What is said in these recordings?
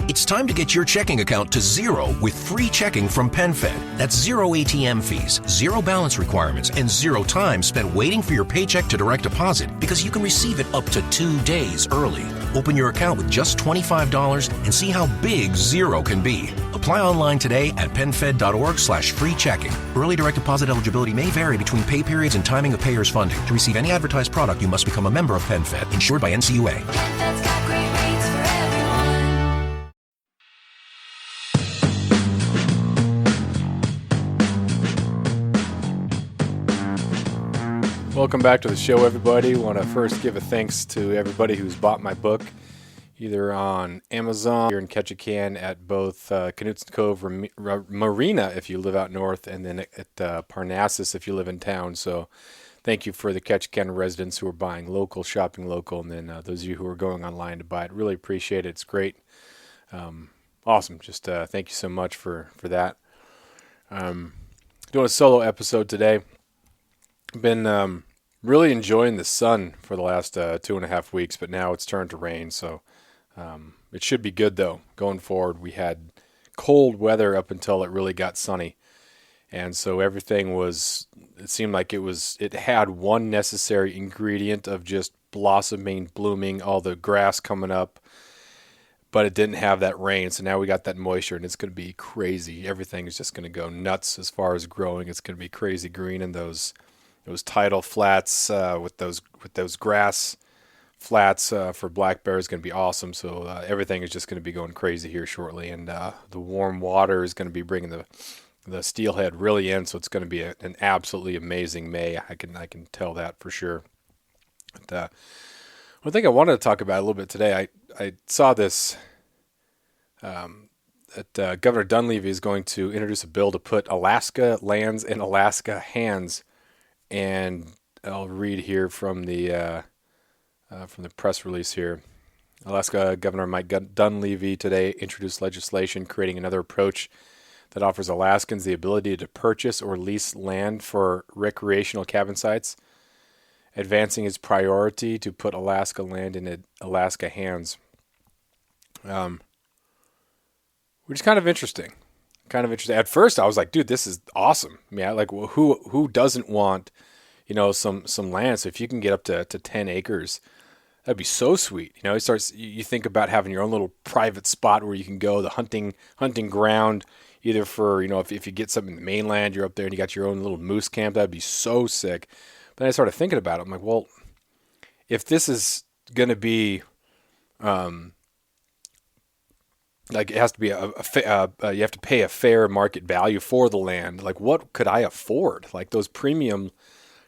It's time to get your checking account to zero with free checking from PenFed. That's zero ATM fees, zero balance requirements, and zero time spent waiting for your paycheck to direct deposit because you can receive it up to 2 days early. Open your account with just $25 and see how big zero can be. Apply online today at PenFed.org/free checking. Early direct deposit eligibility may vary between pay periods and timing of payers' funding. To receive any advertised product, you must become a member of PenFed, insured by NCUA. PenFed's got great rates for everyone. Welcome back to the show, everybody. Want to first give a thanks to everybody who's bought my book, either on Amazon or in Ketchikan at both Knutson Cove Marina if you live out north, and then at Parnassus if you live in town. So thank you for the Ketchikan residents who are buying local, shopping local, and then those of you who are going online to buy it. Really appreciate it. It's great. Awesome. Just thank you so much for that. Doing a solo episode today. Been really enjoying the sun for the last 2.5 weeks, but now it's turned to rain, so it should be good though. Going forward, we had cold weather up until it really got sunny, and so everything it seemed like it had one necessary ingredient of just blossoming, blooming, all the grass coming up, but it didn't have that rain. So now we got that moisture, and it's going to be crazy. Everything is just going to go nuts as far as growing. It's going to be crazy green in those tidal flats with those grass flats for black bear is going to be awesome. So everything is just going to be going crazy here shortly, and the warm water is going to be bringing the steelhead really in. So it's going to be an absolutely amazing May. I can tell that for sure. But, one thing I wanted to talk about a little bit today, I saw this that Governor Dunleavy is going to introduce a bill to put Alaska lands in Alaska hands. And I'll read here from the press release here. Alaska Governor Mike Dunleavy today introduced legislation creating another approach that offers Alaskans the ability to purchase or lease land for recreational cabin sites, advancing his priority to put Alaska land in Alaska hands. Which is kind of interesting. At first, I was like, "Dude, this is awesome." I mean, who doesn't want, some land? So if you can get up to 10 acres, that'd be so sweet. You think about having your own little private spot where you can go, the hunting ground, either for, if you get something in the mainland, you're up there and you got your own little moose camp. That'd be so sick. But then I started thinking about it. I'm like, well, if this is going to be, it has to be you have to pay a fair market value for the land. Like, what could I afford? Like those premium,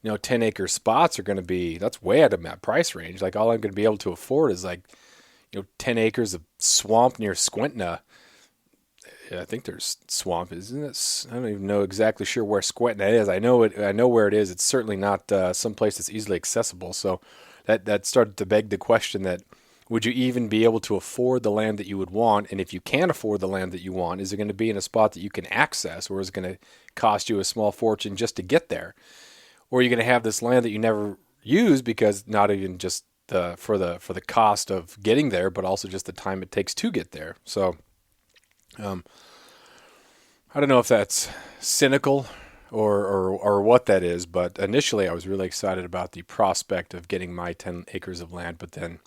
10-acre spots are going to be, that's way out of my price range. Like all I'm going to be able to afford is 10 acres of swamp near Skwentna. I think there's swamp, isn't it? I don't even know exactly sure where Skwentna is. I know where it is. It's certainly not someplace that's easily accessible. So that started to beg the question that, would you even be able to afford the land that you would want? And if you can afford the land that you want, is it going to be in a spot that you can access, or is it going to cost you a small fortune just to get there? Or are you going to have this land that you never use because not even just for the cost of getting there, but also just the time it takes to get there? So I don't know if that's cynical or what that is, but initially I was really excited about the prospect of getting my 10 acres of land, but then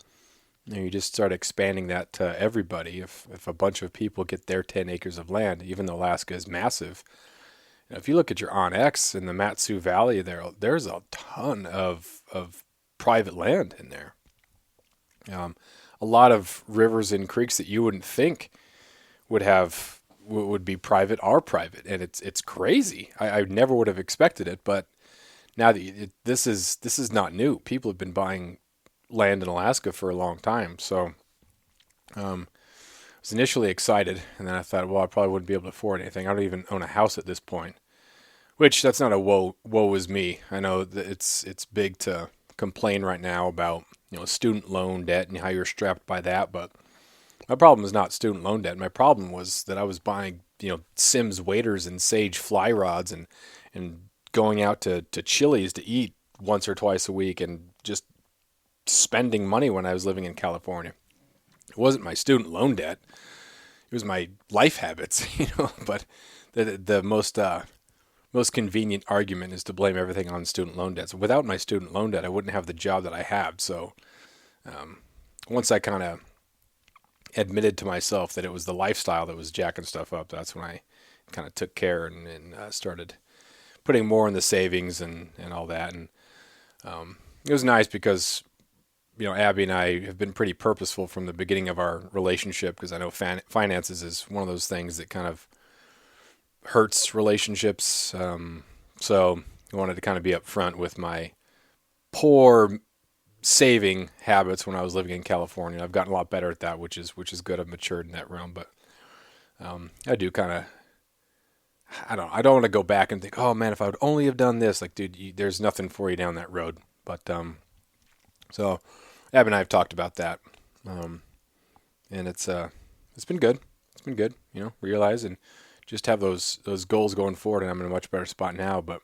you just start expanding that to everybody. If a bunch of people get their 10 acres of land, even though Alaska is massive, if you look at your Onyx in the Mat-Su Valley, there's a ton of private land in there. A lot of rivers and creeks that you wouldn't think would be private are private, and it's crazy. I never would have expected it, but now that this is not new. People have been buying land in Alaska for a long time. So I was initially excited, and then I thought, well, I probably wouldn't be able to afford anything. I don't even own a house at this point, which that's not a woe is me. I know that it's big to complain right now about student loan debt and how you're strapped by that, but my problem is not student loan debt. My problem was that I was buying Sims waders and Sage fly rods and going out to Chili's to eat once or twice a week and just spending money when I was living in California. It wasn't my student loan debt. was my life habits, But the most convenient argument is to blame everything on student loan debts. Without my student loan debt, I wouldn't have the job that I have. So once I kind of admitted to myself that it was the lifestyle that was jacking stuff up, that's when I kind of took care and started putting more in the savings and all that. And it was nice because, Abby and I have been pretty purposeful from the beginning of our relationship, because I know finances is one of those things that kind of hurts relationships. So I wanted to kind of be upfront with my poor saving habits when I was living in California. I've gotten a lot better at that, which is good. I've matured in that realm, but I do kind of, I don't want to go back and think, oh man, if I would only have done this. Like, dude, there's nothing for you down that road. But so Ab and I have talked about that, and it's been good. It's been good, realize and just have those goals going forward. And I'm in a much better spot now. But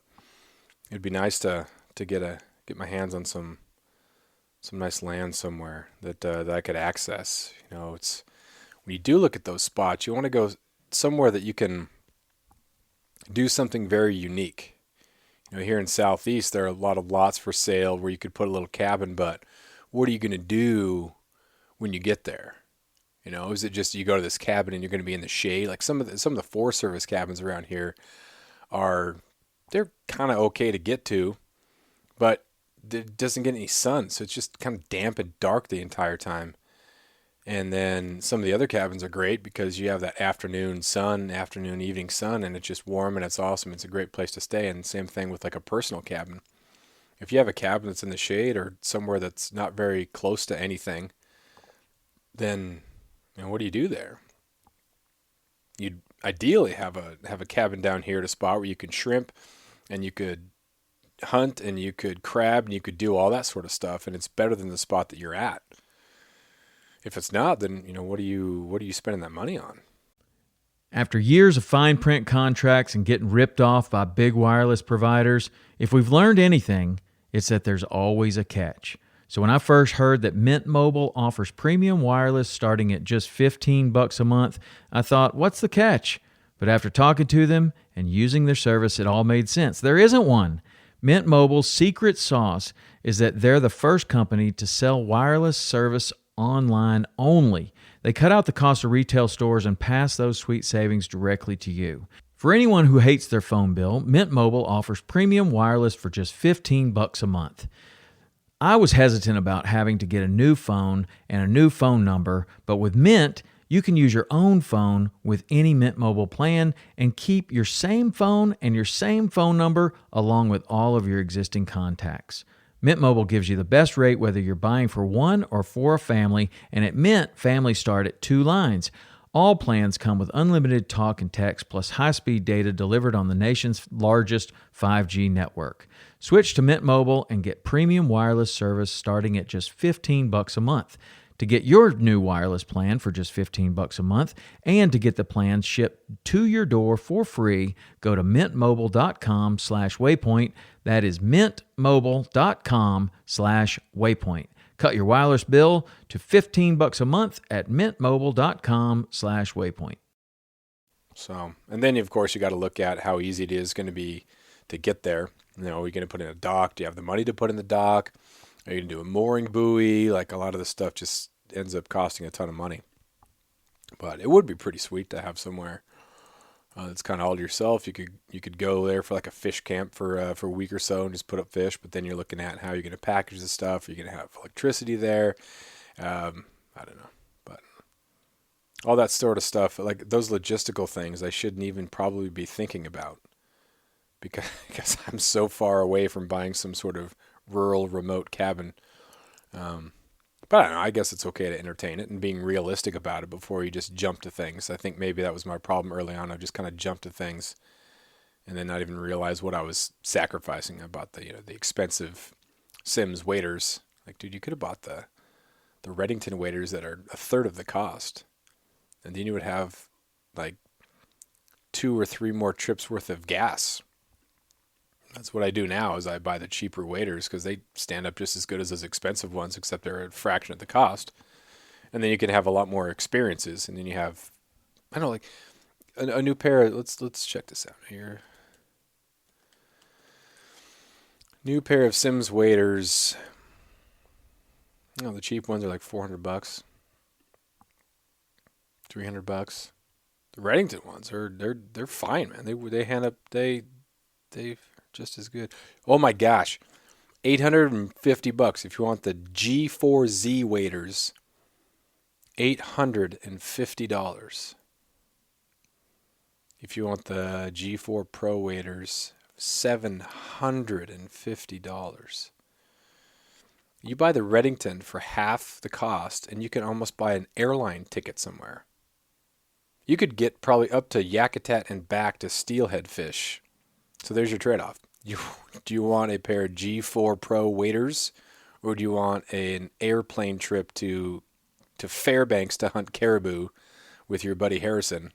it'd be nice to get my hands on some nice land somewhere that I could access. It's when you do look at those spots, you want to go somewhere that you can do something very unique. Here in Southeast, there are a lot of lots for sale where you could put a little cabin, but what are you going to do when you get there? Is it just you go to this cabin and you're going to be in the shade? Like some of the Forest Service cabins around here they're kind of okay to get to, but it doesn't get any sun, so it's just kind of damp and dark the entire time. And then some of the other cabins are great because you have that afternoon, evening sun, and it's just warm and it's awesome. It's a great place to stay. And same thing with like a personal cabin. If you have a cabin that's in the shade or somewhere that's not very close to anything, then what do you do there? You'd ideally have a cabin down here at a spot where you can shrimp and you could hunt and you could crab and you could do all that sort of stuff, and it's better than the spot that you're at. If it's not, then what are you spending that money on? After years of fine print contracts and getting ripped off by big wireless providers, if we've learned anything, it's that there's always a catch. So when I first heard that Mint Mobile offers premium wireless starting at just $15 a month, I thought, what's the catch? But after talking to them and using their service, it all made sense. There isn't one. Mint Mobile's secret sauce is that they're the first company to sell wireless service online only. They cut out the cost of retail stores and pass those sweet savings directly to you. For anyone who hates their phone bill, Mint Mobile offers premium wireless for just $15 a month. I was hesitant about having to get a new phone and a new phone number, but with Mint, you can use your own phone with any Mint Mobile plan and keep your same phone and your same phone number along with all of your existing contacts. Mint Mobile gives you the best rate whether you're buying for one or for a family, and at Mint, families start at 2 lines. All plans come with unlimited talk and text plus high-speed data delivered on the nation's largest 5G network. Switch to Mint Mobile and get premium wireless service starting at just $15 a month. To get your new wireless plan for just $15 a month and to get the plans shipped to your door for free, go to mintmobile.com/waypoint. That is mintmobile.com/waypoint. Cut your wireless bill to $15 a month at mintmobile.com/waypoint. So, and then of course you got to look at how easy it is going to be to get there. Are you going to put in a dock? Do you have the money to put in the dock? Are you going to do a mooring buoy? Like a lot of this stuff just ends up costing a ton of money. But it would be pretty sweet to have somewhere that's kind of all to yourself. You could go there for like a fish camp for a week or so and just put up fish. But then you're looking at how you're going to package the stuff. Are you going to have electricity there? I don't know. But all that sort of stuff, like those logistical things, I shouldn't even probably be thinking about because I'm so far away from buying some sort of rural remote cabin. But I don't know, I guess it's okay to entertain it and being realistic about it before you just jump to things. I think maybe that was my problem early on. I just kind of jumped to things and then not even realize what I was sacrificing. I bought the expensive Sims waders. Like, dude, you could have bought the Reddington waders that are a third of the cost. And then you would have like 2 or 3 more trips worth of gas. That's what I do now is I buy the cheaper waders because they stand up just as good as those expensive ones, except they're a fraction of the cost. And then you can have a lot more experiences. And then you have I know, like a new pair. Let's check this out here. New pair of Sims waders. You know, the cheap ones are like $400, $300. The Reddington ones they're fine, man. They hand up they just as good. Oh my gosh, $850 if you want the G4Z waders. $850. If you want the G4 Pro waders, $750. You buy the Reddington for half the cost, and you can almost buy an airline ticket somewhere. You could get probably up to Yakutat and back to steelhead fish. So there's your trade-off. Do you want a pair of G4 Pro waders, or do you want an airplane trip to Fairbanks to hunt caribou with your buddy Harrison?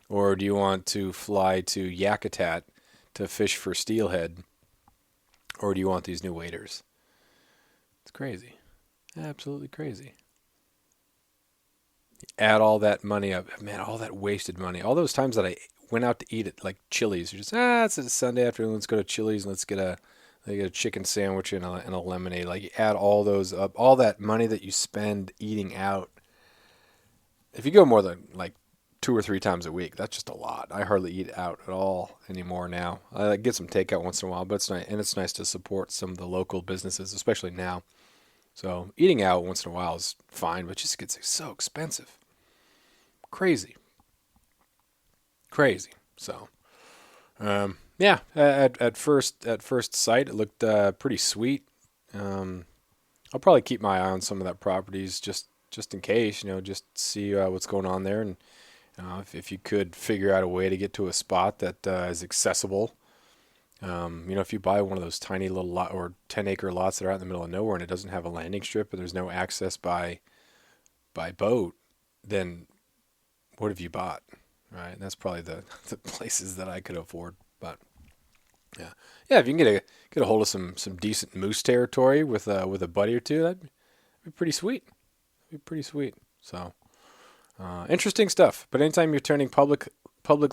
Or do you want to fly to Yakutat to fish for steelhead? Or do you want these new waders? It's crazy. Absolutely crazy. Add all that money up. Man, all that wasted money. All those times that I went out to eat at like Chili's. You're just, it's a Sunday afternoon. Let's go to Chili's and let's get a chicken sandwich and a lemonade. Like, you add all those up. All that money that you spend eating out. If you go more than like 2 or 3 times a week, that's just a lot. I hardly eat out at all anymore now. I get some takeout once in a while, but it's nice, and it's nice to support some of the local businesses, especially now. So eating out once in a while is fine, but it just gets so expensive. Crazy. So, yeah. At first sight, it looked pretty sweet. I'll probably keep my eye on some of that properties just in case, just see what's going on there, and if you could figure out a way to get to a spot that is accessible. If you buy one of those tiny little lot or 10-acre lots that are out in the middle of nowhere and it doesn't have a landing strip and there's no access by boat, then what have you bought, right? And that's probably the places that I could afford. But yeah, if you can get a hold of some decent moose territory with a buddy or two, that'd be pretty sweet. So interesting stuff. But anytime you're turning public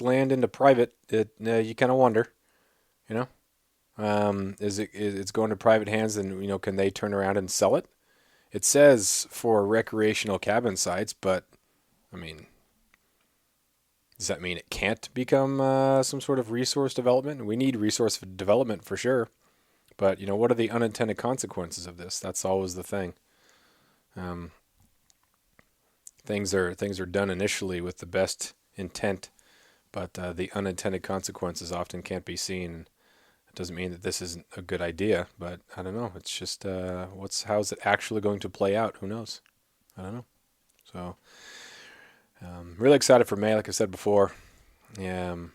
land into private, you kind of wonder. It's going to private hands, and can they turn around and sell it? It says for recreational cabin sites, but I mean, does that mean it can't become some sort of resource development? We need resource development for sure, but what are the unintended consequences of this? That's always the thing. Things are done initially with the best intent, but the unintended consequences often can't be seen. It doesn't mean that this isn't a good idea, but I don't know. It's just how's it actually going to play out? Who knows? I don't know. So really excited for May, like I said before. Gonna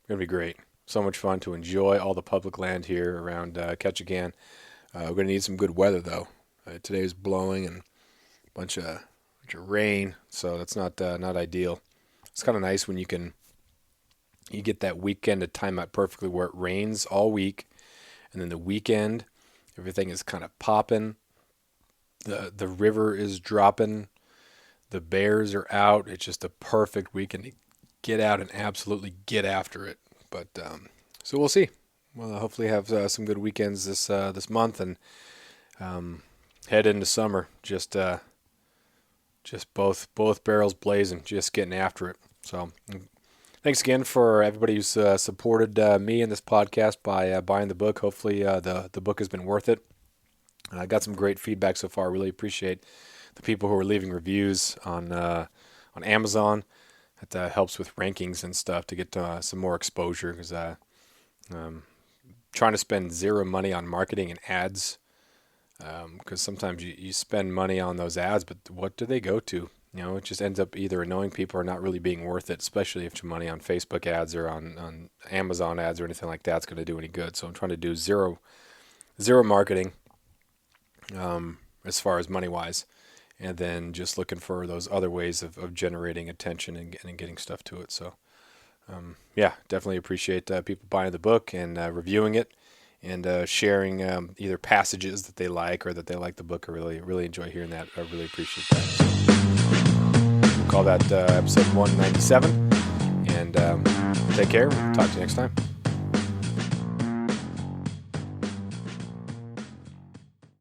be great. So much fun to enjoy all the public land here around Ketchikan. We're gonna need some good weather though. Today's blowing and a bunch of rain, so that's not ideal. It's kind of nice when you get that weekend to time out perfectly where it rains all week, and then the weekend everything is kind of popping. The river is dropping. The bears are out. It's just a perfect weekend to get out and absolutely get after it. But so we'll see. We'll hopefully have some good weekends this month and head into summer. Just both barrels blazing, just getting after it. So thanks again for everybody who's supported me in this podcast by buying the book. Hopefully the book has been worth it. I got some great feedback so far. I really appreciate the people who are leaving reviews on Amazon. That helps with rankings and stuff to get some more exposure, because trying to spend zero money on marketing and ads, because sometimes you spend money on those ads, but what do they go to? It just ends up either annoying people or not really being worth it, especially if your money on Facebook ads or on Amazon ads or anything like that's going to do any good. So I'm trying to do zero marketing as far as money-wise, and then just looking for those other ways of generating attention and getting stuff to it. So, definitely appreciate people buying the book and reviewing it and sharing either passages that they like or that they like the book. I really enjoy hearing that. I really appreciate that. So, we'll call that episode 197. Take care. We'll talk to you next time.